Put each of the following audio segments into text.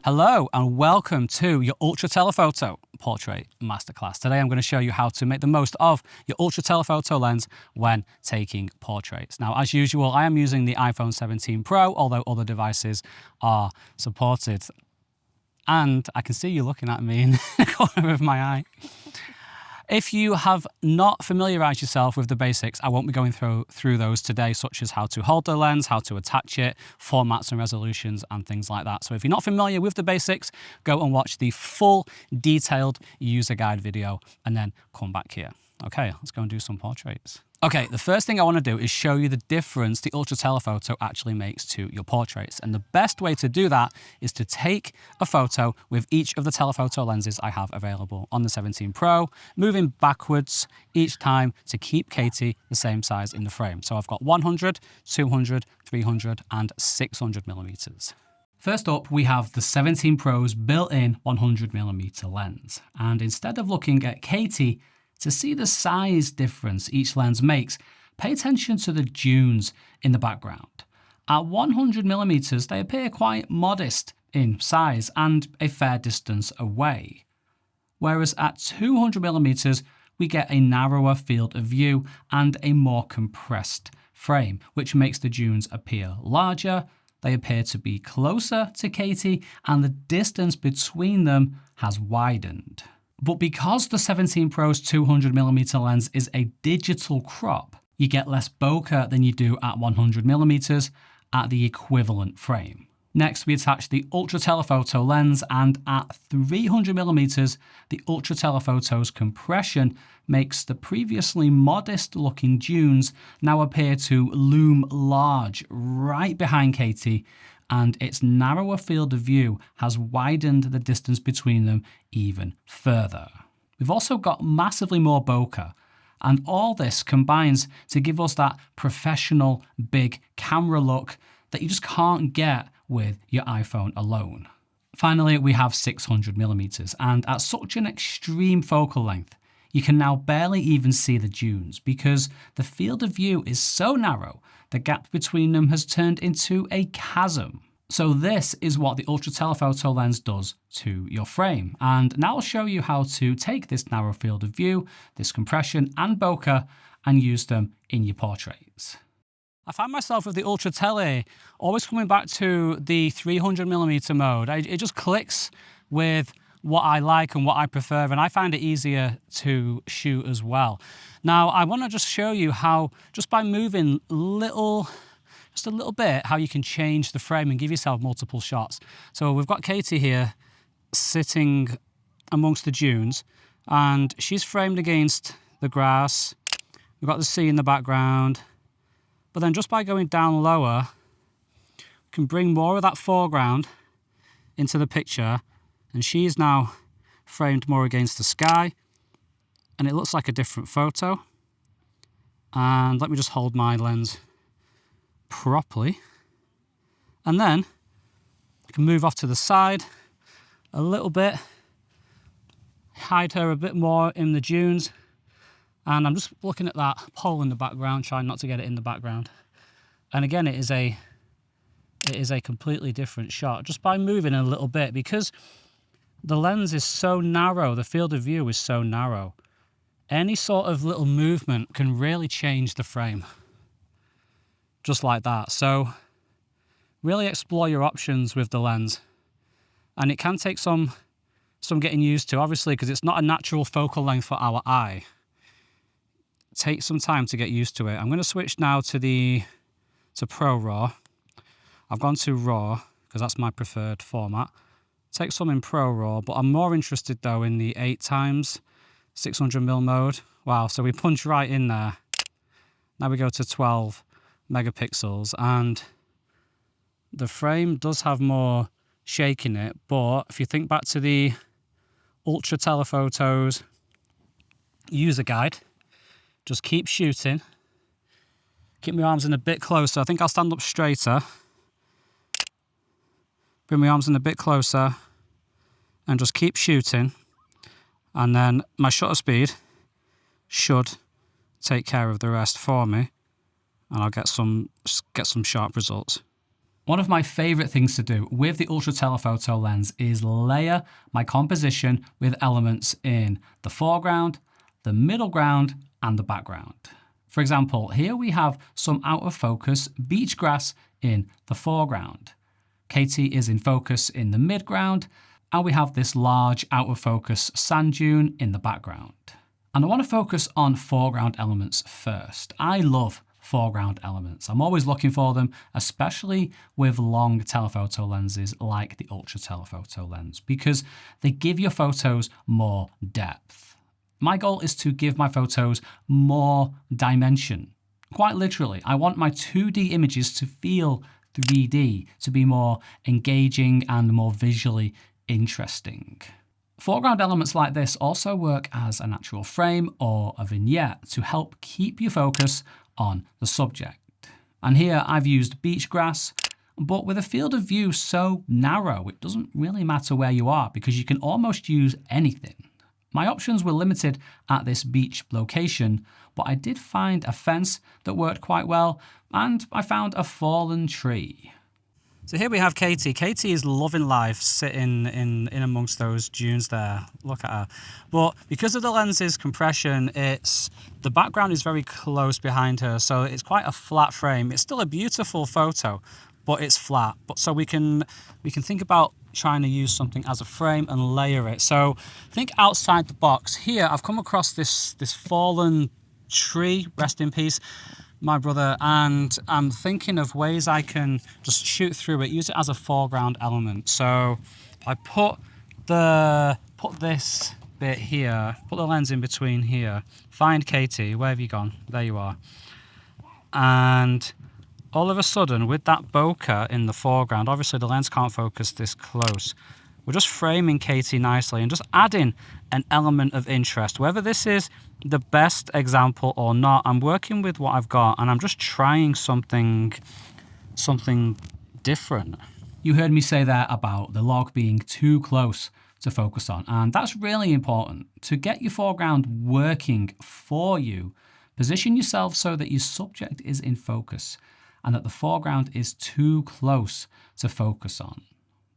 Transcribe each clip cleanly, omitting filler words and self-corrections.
Hello and welcome to your Ultra Telephoto Portrait Masterclass. Today I'm going to show you how to make the most of your Ultra Telephoto lens when taking portraits. Now, as usual, I am using the iPhone 17 Pro, although other devices are supported. And I can see you looking at me in the corner of my eye. If you have not familiarized yourself with the basics, I won't be going through those today, such as how to hold the lens, how to attach it, formats and resolutions, and things like that. So if you're not familiar with the basics, go and watch the full detailed user guide video and then come back here. Okay, let's go and do some portraits. Okay, the first thing I want to do is show you the difference the Ultra Telephoto actually makes to your portraits. And the best way to do that is to take a photo with each of the telephoto lenses I have available on the 17 Pro, moving backwards each time to keep Katie the same size in the frame. So I've got 100, 200, 300, and 600 millimeters. First up, we have the 17 Pro's built-in 100mm lens. And instead of looking at Katie, to see the size difference each lens makes, pay attention to the dunes in the background. At 100mm, they appear quite modest in size and a fair distance away. Whereas at 200mm, we get a narrower field of view and a more compressed frame, which makes the dunes appear larger, they appear to be closer to Katie, and the distance between them has widened. But because the 17 Pro's 200mm lens is a digital crop, you get less bokeh than you do at 100mm at the equivalent frame. Next, we attach the Ultra Telephoto lens, and at 300mm, the Ultra Telephoto's compression makes the previously modest-looking dunes now appear to loom large right behind Katie, and its narrower field of view has widened the distance between them even further. We've also got massively more bokeh, and all this combines to give us that professional big camera look that you just can't get with your iPhone alone. Finally, we have 600mm, and at such an extreme focal length, you can now barely even see the dunes because the field of view is so narrow, the gap between them has turned into a chasm. So this is what the Ultra Telephoto lens does to your frame. And now I'll show you how to take this narrow field of view, this compression and bokeh, and use them in your portraits. I find myself with the Ultra Tele always coming back to the 300mm mode. It just clicks with what I like and what I prefer, and I find it easier to shoot as well. Now, I want to just show you how, just by moving just a little bit, how you can change the frame and give yourself multiple shots. So we've got Katie here sitting amongst the dunes, and she's framed against the grass. We've got the sea in the background. But then just by going down lower, we can bring more of that foreground into the picture, and she's now framed more against the sky, and it looks like a different photo. And let me just hold my lens properly, and then I can move off to the side a little bit, hide her a bit more in the dunes, and I'm just looking at that pole in the background, trying not to get it in the background. And again, it is a completely different shot just by moving a little bit, because the lens is so narrow, the field of view is so narrow. Any sort of little movement can really change the frame. Just like that. So really explore your options with the lens. And it can take some getting used to, obviously, because it's not a natural focal length for our eye. Take some time to get used to it. I'm going to switch now to Pro RAW. I've gone to RAW because that's my preferred format. Take some in Pro RAW, but I'm more interested though in the 8x 600mm mode. Wow, so we punch right in there. Now we go to 12 megapixels, and the frame does have more shake in it, but if you think back to the Ultra Telephoto's user guide, just keep shooting. Keep my arms in a bit closer. I think I'll stand up straighter. Bring my arms in a bit closer and just keep shooting. And then my shutter speed should take care of the rest for me, and I'll get some sharp results. One of my favorite things to do with the Ultra Telephoto lens is layer my composition with elements in the foreground, the middle ground, and the background. For example, here we have some out of focus beach grass in the foreground. Katie is in focus in the midground, and we have this large out of focus sand dune in the background. And I want to focus on foreground elements first. I love foreground elements. I'm always looking for them, especially with long telephoto lenses like the Ultra Telephoto lens, because they give your photos more depth. My goal is to give my photos more dimension. Quite literally, I want my 2D images to feel 3D, to be more engaging and more visually interesting. Foreground elements like this also work as a natural frame or a vignette to help keep your focus on the subject. And here I've used beach grass, but with a field of view so narrow, it doesn't really matter where you are because you can almost use anything. My options were limited at this beach location, but I did find a fence that worked quite well, and I found a fallen tree. So here we have Katie. Katie is loving life sitting in amongst those dunes there. Look at her. But because of the lens's compression, the background is very close behind her, so it's quite a flat frame. It's still a beautiful photo, but it's flat. But so we can think about trying to use something as a frame and layer it. So think outside the box. Here I've come across this fallen tree, rest in peace, my brother, and I'm thinking of ways I can just shoot through it, use it as a foreground element. So I put this bit here, put the lens in between here, find Katie, where have you gone? There you are. And all of a sudden, with that bokeh in the foreground, obviously the lens can't focus this close. We're just framing Katie nicely and just adding an element of interest. Whether this is the best example or not, I'm working with what I've got and I'm just trying something different. You heard me say there about the log being too close to focus on, and that's really important. To get your foreground working for you, position yourself so that your subject is in focus and that the foreground is too close to focus on.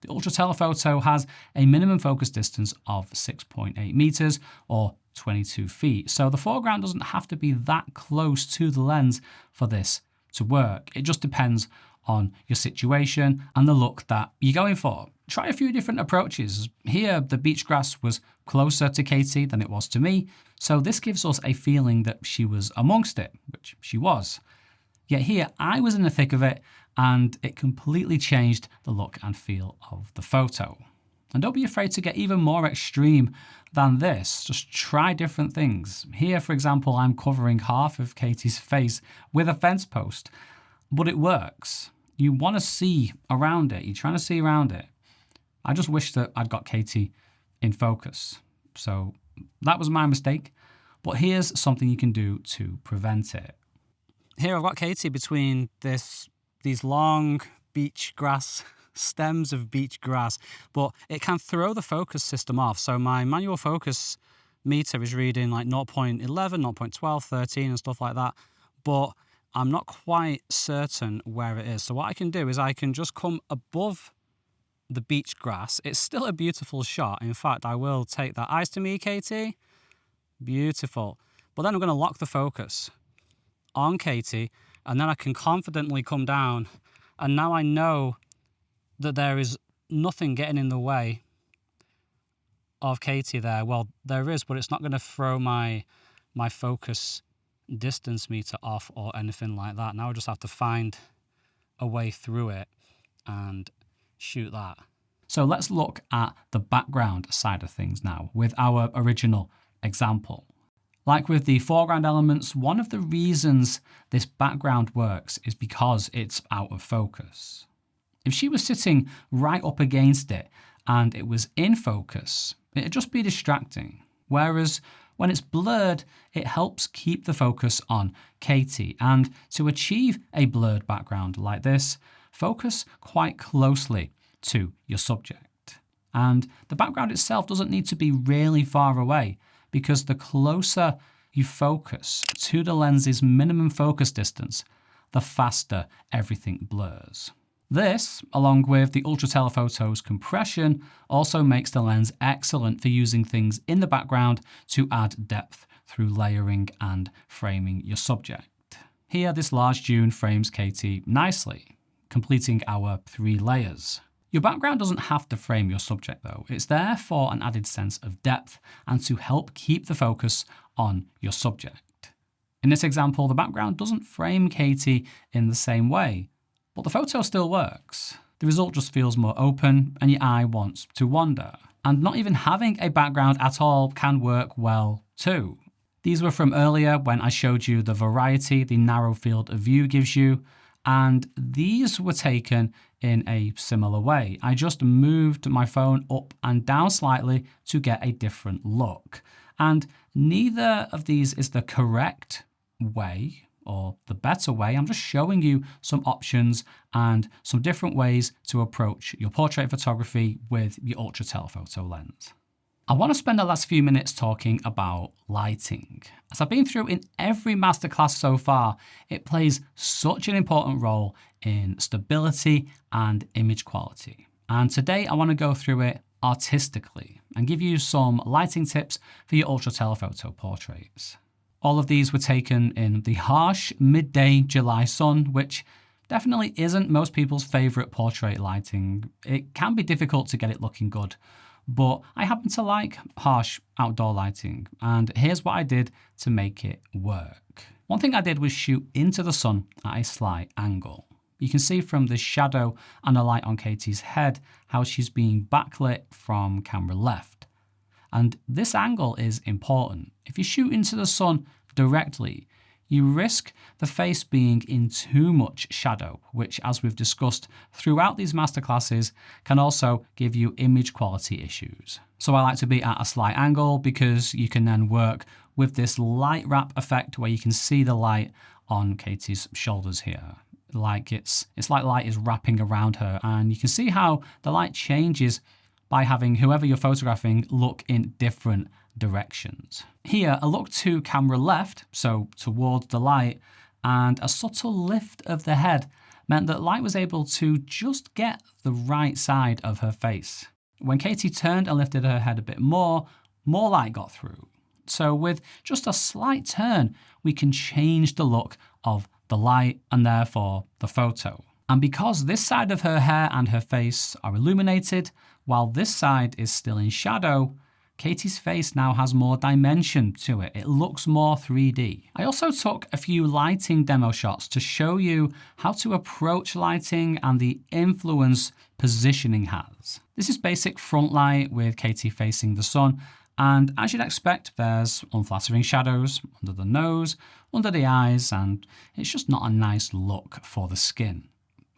The Ultra Telephoto has a minimum focus distance of 6.8 meters or 22 feet. So the foreground doesn't have to be that close to the lens for this to work. It just depends on your situation and the look that you're going for. Try a few different approaches. Here, the beach grass was closer to Katie than it was to me. So this gives us a feeling that she was amongst it, which she was. Yet here, I was in the thick of it, and it completely changed the look and feel of the photo. And don't be afraid to get even more extreme than this. Just try different things. Here, for example, I'm covering half of Katie's face with a fence post, but it works. You want to see around it. You're trying to see around it. I just wish that I'd got Katie in focus. So that was my mistake, but here's something you can do to prevent it. Here I've got Katie between these long beach grass, stems of beach grass, but it can throw the focus system off. So my manual focus meter is reading like 0.11, 0.12, 13 and stuff like that, but I'm not quite certain where it is. So what I can do is I can just come above the beach grass. It's still a beautiful shot. In fact, I will take that. Eyes to me, Katie. Beautiful. But then I'm going to lock the focus on Katie, and then I can confidently come down, and now I know that there is nothing getting in the way of Katie there. Well, there is, but it's not going to throw my focus distance meter off or anything like that. Now I just have to find a way through it and shoot that. So let's look at the background side of things now with our original example. Like with the foreground elements, one of the reasons this background works is because it's out of focus. If she was sitting right up against it and it was in focus, it'd just be distracting. Whereas when it's blurred, it helps keep the focus on Katie. And to achieve a blurred background like this, focus quite closely to your subject. And the background itself doesn't need to be really far away, because the closer you focus to the lens's minimum focus distance, the faster everything blurs. This, along with the Ultra Telephoto's compression, also makes the lens excellent for using things in the background to add depth through layering and framing your subject. Here, this large dune frames Katie nicely, completing our 3 layers. Your background doesn't have to frame your subject though. It's there for an added sense of depth and to help keep the focus on your subject. In this example, the background doesn't frame Katie in the same way, but the photo still works. The result just feels more open and your eye wants to wander. And not even having a background at all can work well too. These were from earlier when I showed you the variety the narrow field of view gives you, and these were taken in a similar way. I just moved my phone up and down slightly to get a different look. And neither of these is the correct way or the better way. I'm just showing you some options and some different ways to approach your portrait photography with your Ultra Telephoto lens. I want to spend the last few minutes talking about lighting. As I've been through in every masterclass so far, it plays such an important role in stability and image quality. And today I want to go through it artistically and give you some lighting tips for your Ultra Telephoto portraits. All of these were taken in the harsh midday July sun, which definitely isn't most people's favorite portrait lighting. It can be difficult to get it looking good, but I happen to like harsh outdoor lighting, and here's what I did to make it work. One thing I did was shoot into the sun at a slight angle. You can see from the shadow and the light on Katie's head how she's being backlit from camera left. And this angle is important. If you shoot into the sun directly, you risk the face being in too much shadow, which, as we've discussed throughout these masterclasses, can also give you image quality issues. So I like to be at a slight angle because you can then work with this light wrap effect where you can see the light on Katie's shoulders here. Like it's like light is wrapping around her, and you can see how the light changes by having whoever you're photographing look in different directions. Here, a look to camera left, so towards the light, and a subtle lift of the head meant that light was able to just get the right side of her face. When Katie turned and lifted her head a bit more light got through. So with just a slight turn, we can change the look of the light and therefore the photo. And because this side of her hair and her face are illuminated, while this side is still in shadow, Katie's face now has more dimension to it. It looks more 3D. I also took a few lighting demo shots to show you how to approach lighting and the influence positioning has. This is basic front light with Katie facing the sun, and as you'd expect, there's unflattering shadows under the nose, under the eyes, and it's just not a nice look for the skin,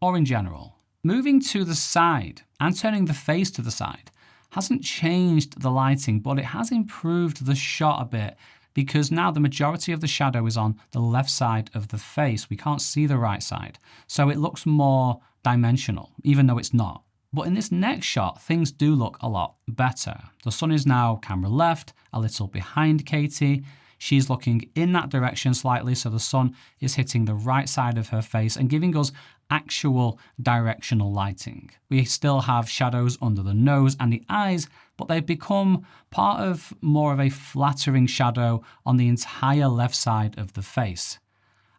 or in general. Moving to the side and turning the face to the side hasn't changed the lighting, but it has improved the shot a bit because now the majority of the shadow is on the left side of the face. We can't see the right side. So it looks more dimensional, even though it's not. But in this next shot, things do look a lot better. The sun is now camera left, a little behind Katie. She's looking in that direction slightly, so the sun is hitting the right side of her face and giving us actual directional lighting. We still have shadows under the nose and the eyes, but they've become part of more of a flattering shadow on the entire left side of the face.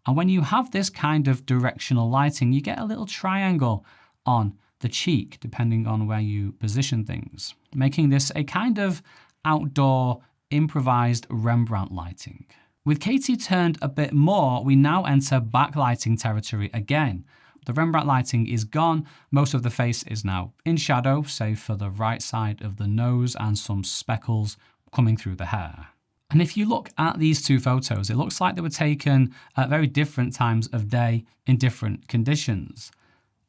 And when you have this kind of directional lighting, you get a little triangle on the cheek, depending on where you position things, making this a kind of outdoor improvised Rembrandt lighting. With Katie turned a bit more, we now enter backlighting territory again. The Rembrandt lighting is gone. Most of the face is now in shadow, save for the right side of the nose and some speckles coming through the hair. And if you look at these two photos, it looks like they were taken at very different times of day in different conditions.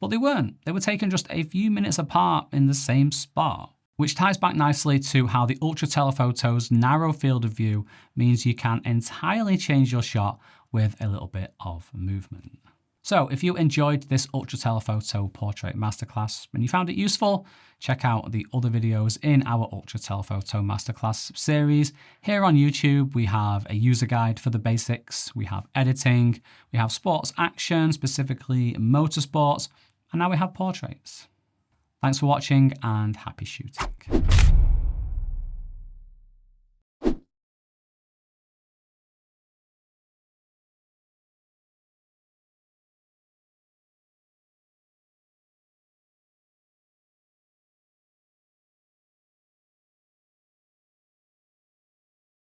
But they weren't. They were taken just a few minutes apart in the same spot, which ties back nicely to how the Ultra Telephoto's narrow field of view means you can entirely change your shot with a little bit of movement. So if you enjoyed this Ultra Telephoto Portrait Masterclass and you found it useful, check out the other videos in our Ultra Telephoto Masterclass series. Here on YouTube, we have a user guide for the basics, we have editing, we have sports action, specifically motorsports, And now we have portraits. Thanks for watching and happy shooting.